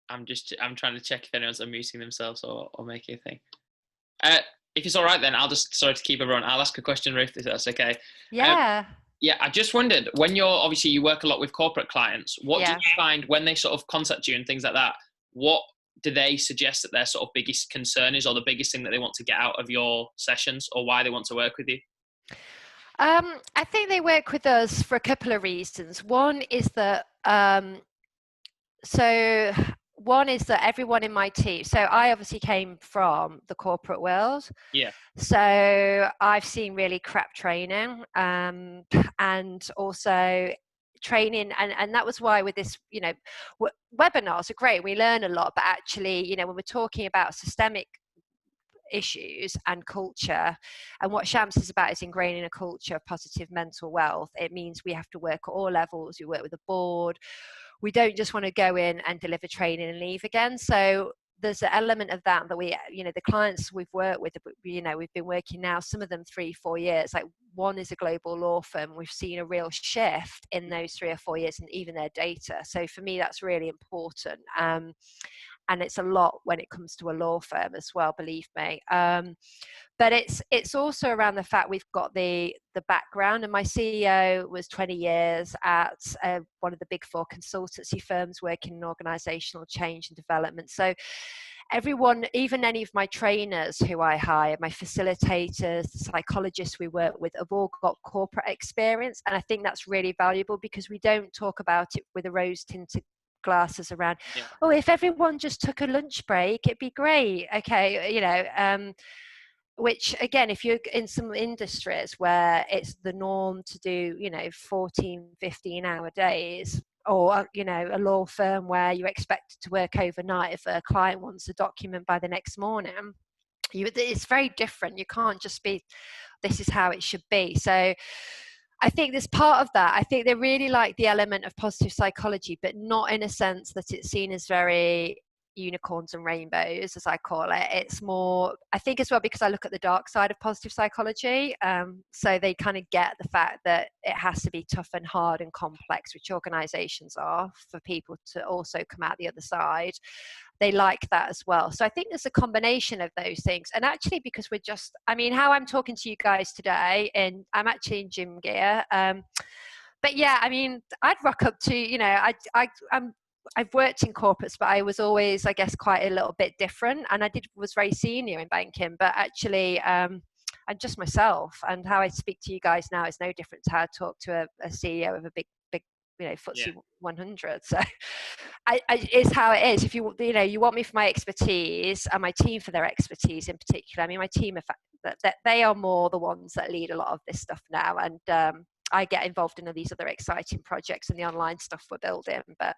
I'm trying to check if anyone's unmuting themselves or making a thing. If it's all right, then I'll just, sorry to keep everyone, I'll ask a question, Ruth, if that's okay. Yeah. Yeah, I just wondered, when obviously you work a lot with corporate clients, what do you find when they sort of contact you and things like that? What do they suggest that their sort of biggest concern is, or the biggest thing that they want to get out of your sessions, or why they want to work with you? I think they work with us for a couple of reasons. One is that everyone in my team, so I obviously came from the corporate world. Yeah. So I've seen really crap training, and also training, and that was why with this, you know, webinars are great. We learn a lot, but actually, you know, when we're talking about systemic issues and culture, and what Shams is about is ingraining a culture of positive mental wealth. It means we have to work at all levels. We work with the board. We don't just want to go in and deliver training and leave again. So there's an element of that we, you know, the clients we've worked with, you know, we've been working now, some of them 3-4 years. Like, one is a global law firm. We've seen a real shift in those 3 or 4 years, and even their data. So for me, that's really important. And it's a lot when it comes to a law firm as well, believe me. But it's also around the fact we've got the background, and my CEO was 20 years at one of the big 4 consultancy firms working in organizational change and development. So everyone, even any of my trainers who I hire, my facilitators, the psychologists we work with, have all got corporate experience. And I think that's really valuable, because we don't talk about it with a rose-tinted glasses around, oh, if everyone just took a lunch break, it'd be great. Okay, you know, which again, if you're in some industries where it's the norm to do, you know, 14-15-hour days, or, you know, a law firm where you're expected to work overnight if a client wants a document by the next morning, it's very different. You can't just be, this is how it should be. So I think there's part of that. I think they really like the element of positive psychology, but not in a sense that it's seen as very unicorns and rainbows, as I call it. It's more, I think as well, because I look at the dark side of positive psychology. So they kind of get the fact that it has to be tough and hard and complex, which organizations are, for people to also come out the other side. They like that as well. So I think there's a combination of those things. And actually, because we're just, I mean, how I'm talking to you guys today, and I'm actually in gym gear. But yeah, I mean, I'd rock up to, you know, I've worked in corporates, but I was always, I guess, quite a little bit different. And was very senior in banking, but actually, I'm just myself. And how I speak to you guys now is no different to how I talk to a CEO of a big, FTSE 100. So it's how it is. If you want me for my expertise, and my team for their expertise in particular. I mean, my team, that they are more the ones that lead a lot of this stuff now. And I get involved in all these other exciting projects and the online stuff we're building. But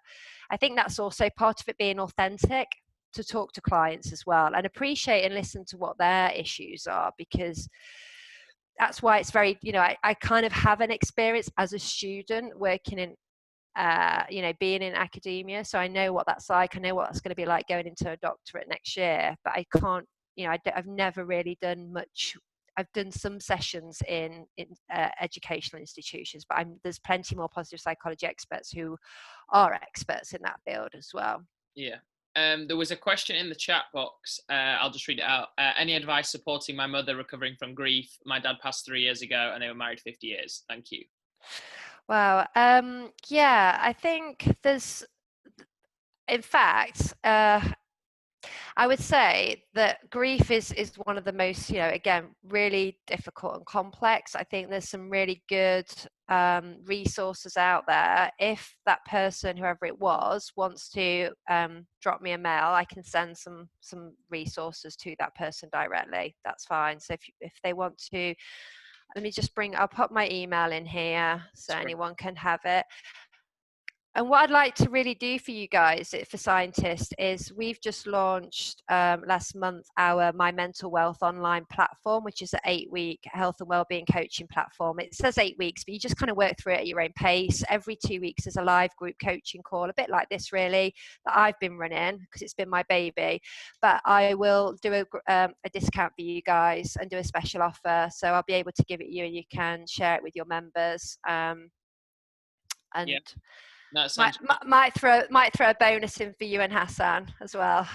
I think that's also part of it, being authentic, to talk to clients as well and appreciate and listen to what their issues are, because that's why it's very, I kind of have an experience as a student working in, being in academia. So I know what that's like. I know what that's going to be like going into a doctorate next year, but I can't, I've never really done much. I've done some sessions in educational institutions, but there's plenty more positive psychology experts who are experts in that field as well. Yeah. There was a question in the chat box. I'll just read it out. Any advice supporting my mother recovering from grief? My dad passed 3 years ago and they were married 50 years. Thank you. Wow. Yeah, I think there's, in fact, I would say that grief is one of the most, again, really difficult and complex. I think there's some really good resources out there. If that person, whoever it was, wants to drop me a mail, I can send some resources to that person directly. That's fine. So if they want to, let me just I'll put my email in here so anyone can have it. And what I'd like to really do for you guys for Scientistt is we've just launched last month our My Mental Wealth online platform, which is an 8-week health and wellbeing coaching platform. It says 8 weeks, but you just kind of work through it at your own pace. Every 2 weeks there's a live group coaching call, a bit like this really, that I've been running because it's been my baby. But I will do a discount for you guys and do a special offer. So I'll be able to give it you and you can share it with your members. Might throw a bonus in for you and Hassan as well.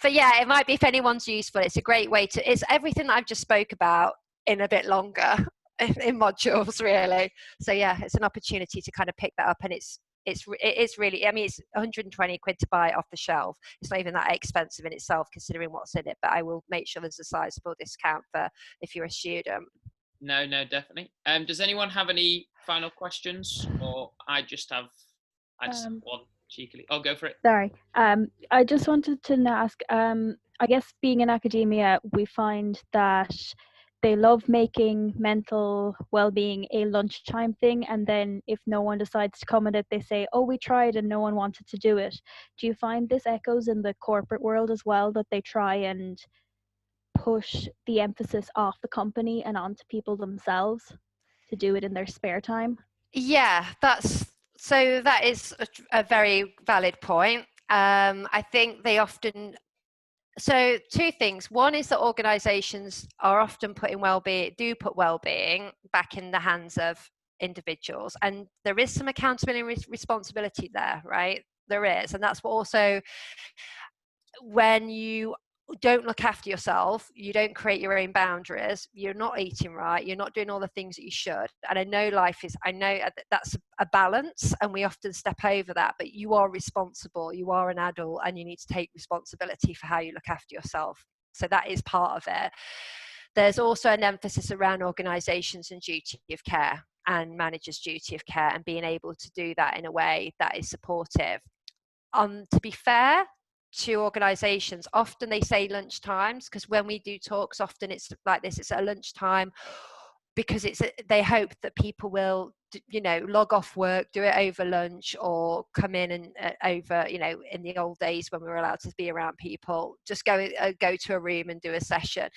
But yeah, it might be, if anyone's useful, it's a great way to, it's everything that I've just spoke about in a bit longer in modules really. So yeah, it's an opportunity to kind of pick that up, and it is really, I mean, it's 120 quid to buy it off the shelf. It's not even that expensive in itself considering what's in it, but I will make sure there's a sizable discount for if you're a student. No, definitely. Does anyone have any final questions, or I just have one cheekily. I'll go for it. Sorry. I just wanted to ask, I guess being in academia, we find that they love making mental well-being a lunchtime thing, and then if no one decides to come at it, they say, oh, we tried and no one wanted to do it. Do you find this echoes in the corporate world as well, that they try and push the emphasis off the company and onto people themselves to do it in their spare time? Yeah, that is a very valid point. I think they often, so two things. One is that organizations are often put well-being back in the hands of individuals, and there is some accountability and responsibility there, right? There is, and that's what also, when you don't look after yourself, you don't create your own boundaries, you're not eating right, you're not doing all the things that you should. And I know that's a balance, and we often step over that, but you are responsible, you are an adult, and you need to take responsibility for how you look after yourself. So that is part of it. There's also an emphasis around organizations and duty of care and managers' duty of care, and being able to do that in a way that is supportive. To be fair to organizations, often they say lunch times, because when we do talks, often it's like this, it's at lunchtime, because they hope that people will, log off work, do it over lunch, or come in and over, in the old days when we were allowed to be around people, just go to a room and do a session.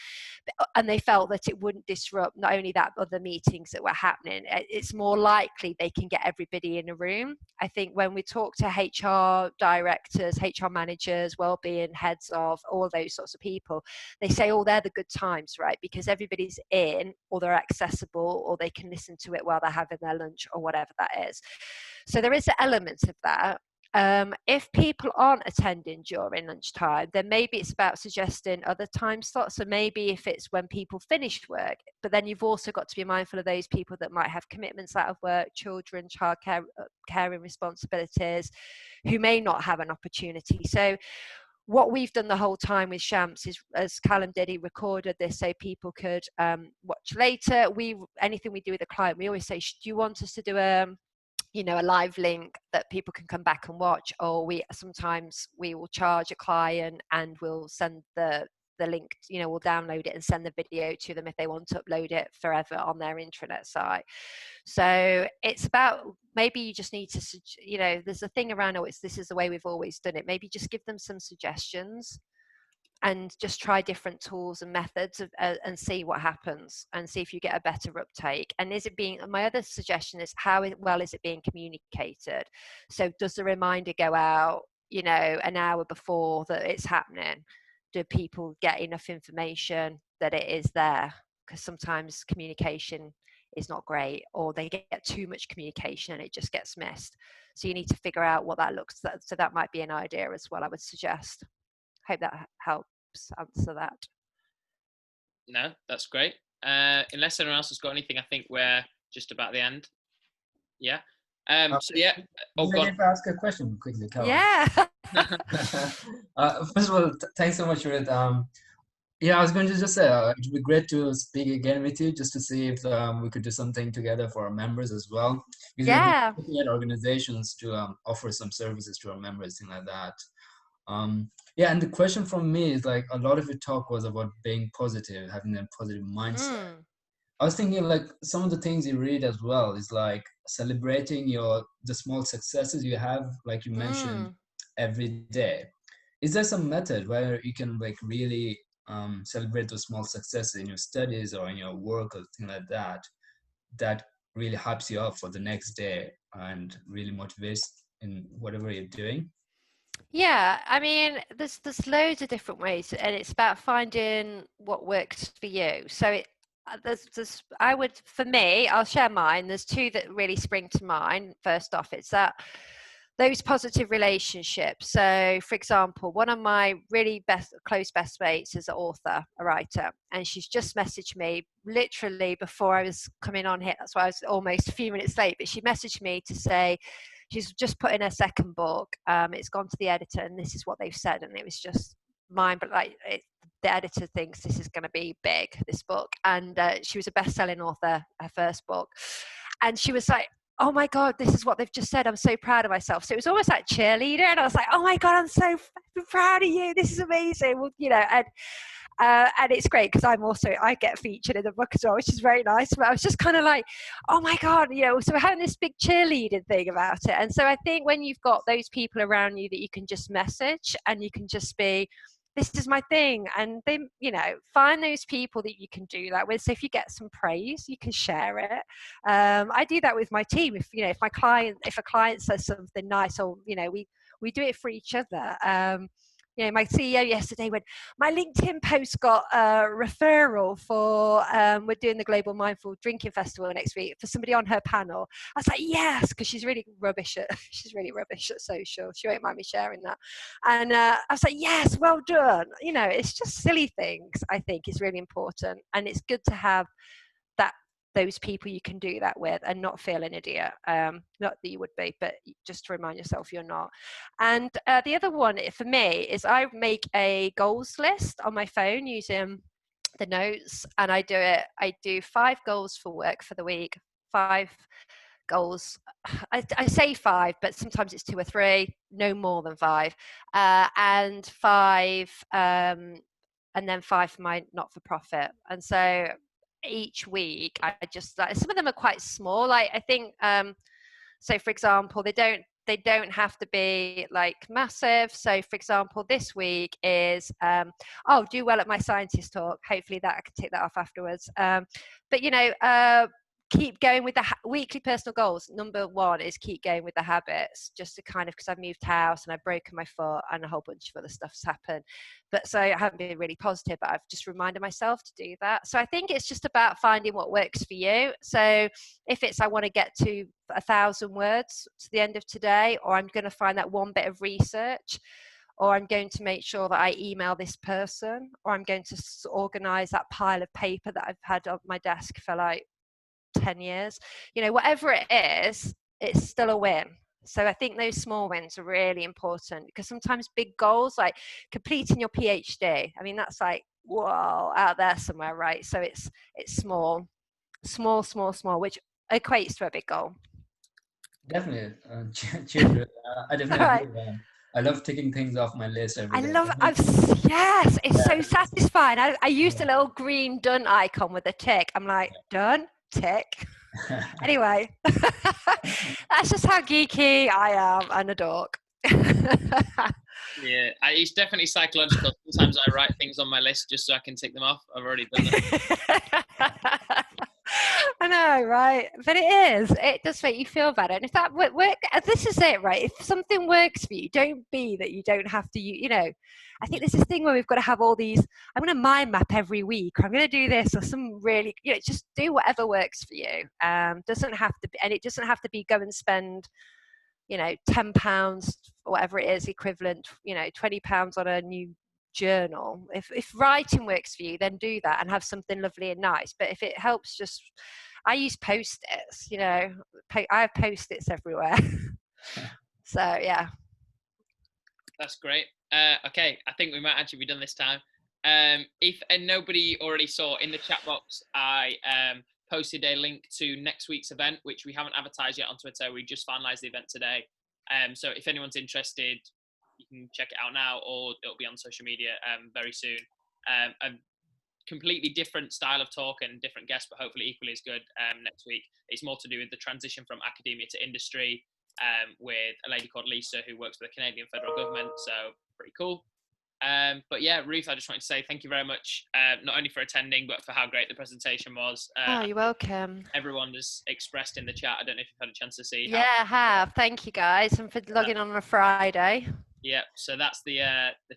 And they felt that it wouldn't disrupt not only that, other meetings that were happening. It's more likely they can get everybody in a room. I think when we talk to HR directors, HR managers, wellbeing heads of all those sorts of people, they say, oh, they're the good times, right? Because everybody's in, or they're accessible, or they can listen to it while they're having their lunch, or whatever that is. So there is an element of that. If people aren't attending during lunchtime, then maybe it's about suggesting other time slots. So maybe if it's when people finish work, but then you've also got to be mindful of those people that might have commitments out of work, children, childcare, caring responsibilities, who may not have an opportunity. So what we've done the whole time with Shams is, as Callum did, he recorded this so people could watch later. Anything we do with a client, we always say, do you want us to do a live link that people can come back and watch, or sometimes we will charge a client and we'll send the link, we'll download it and send the video to them if they want to upload it forever on their intranet site. So it's about, maybe you just need to, there's a thing around, this is the way we've always done it. Maybe just give them some suggestions and just try different tools and methods and see what happens, and see if you get a better uptake. And my other suggestion is, how well is it being communicated? So does the reminder go out, an hour before that it's happening? Do people get enough information that it is there? Because sometimes communication is not great, or they get too much communication and it just gets missed. So you need to figure out what that looks like. So that might be an idea as well, I would suggest. Hope that helps answer that. No, that's great. Unless anyone else has got anything, I think we're just about the end. Yeah. So yeah. Oh, God. If I ask a question quickly, Carol? Yeah. First of all, thanks so much, Ruth. Yeah, I was going to just say it would be great to speak again with you, just to see if we could do something together for our members as well. Because yeah. we're looking at organizations to offer some services to our members, things like that. Yeah, and the question from me is, like, a lot of your talk was about being positive, having a positive mindset. I was thinking, like, some of the things you read as well is like celebrating the small successes you have, like you mentioned, every day. Is there some method where you can, like, really celebrate those small successes in your studies or in your work or things like that really hypes you up for the next day and really motivates in whatever you're doing? Yeah, I mean, there's loads of different ways, and it's about finding what works for you. So for me, I'll share mine. There's two that really spring to mind. First off, it's those positive relationships. So, for example, one of my really close best mates is an author, a writer, and she's just messaged me literally before I was coming on here. That's why I was almost a few minutes late, but she messaged me to say she's just put in her second book. It's gone to the editor, and this is what they've said, and it was just mine. But the editor thinks this is going to be big, this book, and she was a best-selling author, her first book, and she was like, oh my God, this is what they've just said. I'm so proud of myself. So it was almost like cheerleader. And I was like, oh my God, I'm so proud of you. This is amazing. Well, and it's great because I get featured in the book as well, which is very nice. But I was just kind of like, oh my God, so we're having this big cheerleading thing about it. And so I think when you've got those people around you that you can just message and you can just be, this is my thing, and then find those people that you can do that with. So if you get some praise, you can share it. I do that with my team. If a client says something nice, or we do it for each other. My CEO yesterday went, my LinkedIn post got a referral for, we're doing the Global Mindful Drinking Festival next week, for somebody on her panel. I was like, yes, because she's really rubbish at social. She won't mind me sharing that. And I was like, yes, well done. It's just silly things. I think is really important. And it's good to have those people you can do that with and not feel an idiot. Not that you would be, but just to remind yourself you're not. And the other one for me is I make a goals list on my phone using the notes, and I do 5 goals for work for the week, 5 goals. I say 5, but sometimes it's 2 or 3, no more than 5, and 5, and then 5 for my not-for-profit. And so each week I just, some of them are quite small, I think, so for example, they don't have to be like massive. So for example, this week is do well at my Scientistt talk. Hopefully that I can tick that off afterwards. But keep going with the weekly personal goals. Number one is keep going with the habits, just to kind of, because I've moved house and I've broken my foot and a whole bunch of other stuff's happened. But so I haven't been really positive, but I've just reminded myself to do that. So I think it's just about finding what works for you. So if it's, I want to get to 1,000 words to the end of today, or I'm going to find that one bit of research, or I'm going to make sure that I email this person, or I'm going to organize that pile of paper that I've had on my desk for like 10 years, you know, whatever it is, it's still a win. So I think those small wins are really important, because sometimes big goals like completing your PhD, I mean, that's like, whoa, out there somewhere, right? So it's small, which equates to a big goal. Definitely. Cheers. I definitely Right. agree. I love ticking things off my list every day. Yes, it's so satisfying. I used a little green done icon with a tick. I'm like, done, tick. Anyway, that's just how geeky I am, and a dork. Yeah, it's definitely psychological. Sometimes I write things on my list just so I can tick them off. I've already done that. I know, right? But it does make you feel better. And if that work, this is it, right? If something works for you, don't be that you don't have to, you know, I think there's this thing where we've got to have all these, I'm going to mind map every week, or I'm going to do this, or some really, you know, just do whatever works for you. Doesn't have to be, and it doesn't have to be go and spend, you know, £10, whatever it is, equivalent, you know, £20 on a new journal. If writing works for you, then do that and have something lovely and nice. But if it helps, just, I use post-its, you know, I have post-its everywhere. So yeah, that's great. Okay, I think we might actually be done this time. If nobody already saw in the chat box, I posted a link to next week's event, which we haven't advertised yet on Twitter. We just finalized the event today. So if anyone's interested, you can check it out now, or it'll be on social media very soon. A completely different style of talk and different guests, but hopefully equally as good next week. It's more to do with the transition from academia to industry, with a lady called Lisa who works for the Canadian federal government. So pretty cool. But yeah, Ruth, I just wanted to say thank you very much, not only for attending, but for how great the presentation was. you're welcome. Everyone has expressed in the chat. I don't know if you've had a chance to see. Yeah, I have. Thank you guys, and for logging on a Friday. Yeah, so that's the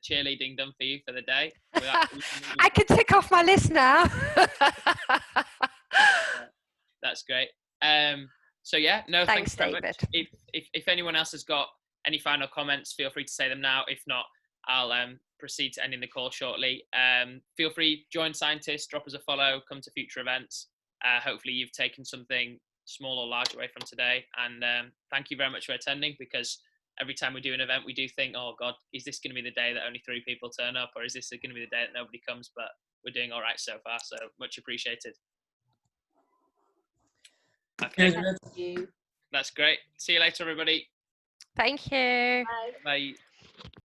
cheerleading done for you for the day. I can tick off my list now. That's great. So yeah, no, thanks very much. If anyone else has got any final comments, feel free to say them now. If not, I'll proceed to ending the call shortly. Feel free, join Scientistt, drop us a follow, come to future events. Hopefully you've taken something small or large away from today. And thank you very much for attending, because every time we do an event, we do think, oh God, is this going to be the day that only 3 people turn up? Or is this going to be the day that nobody comes? But we're doing all right so far. So much appreciated. Okay. Thank you. That's great. See you later, everybody. Thank you. Bye. Bye.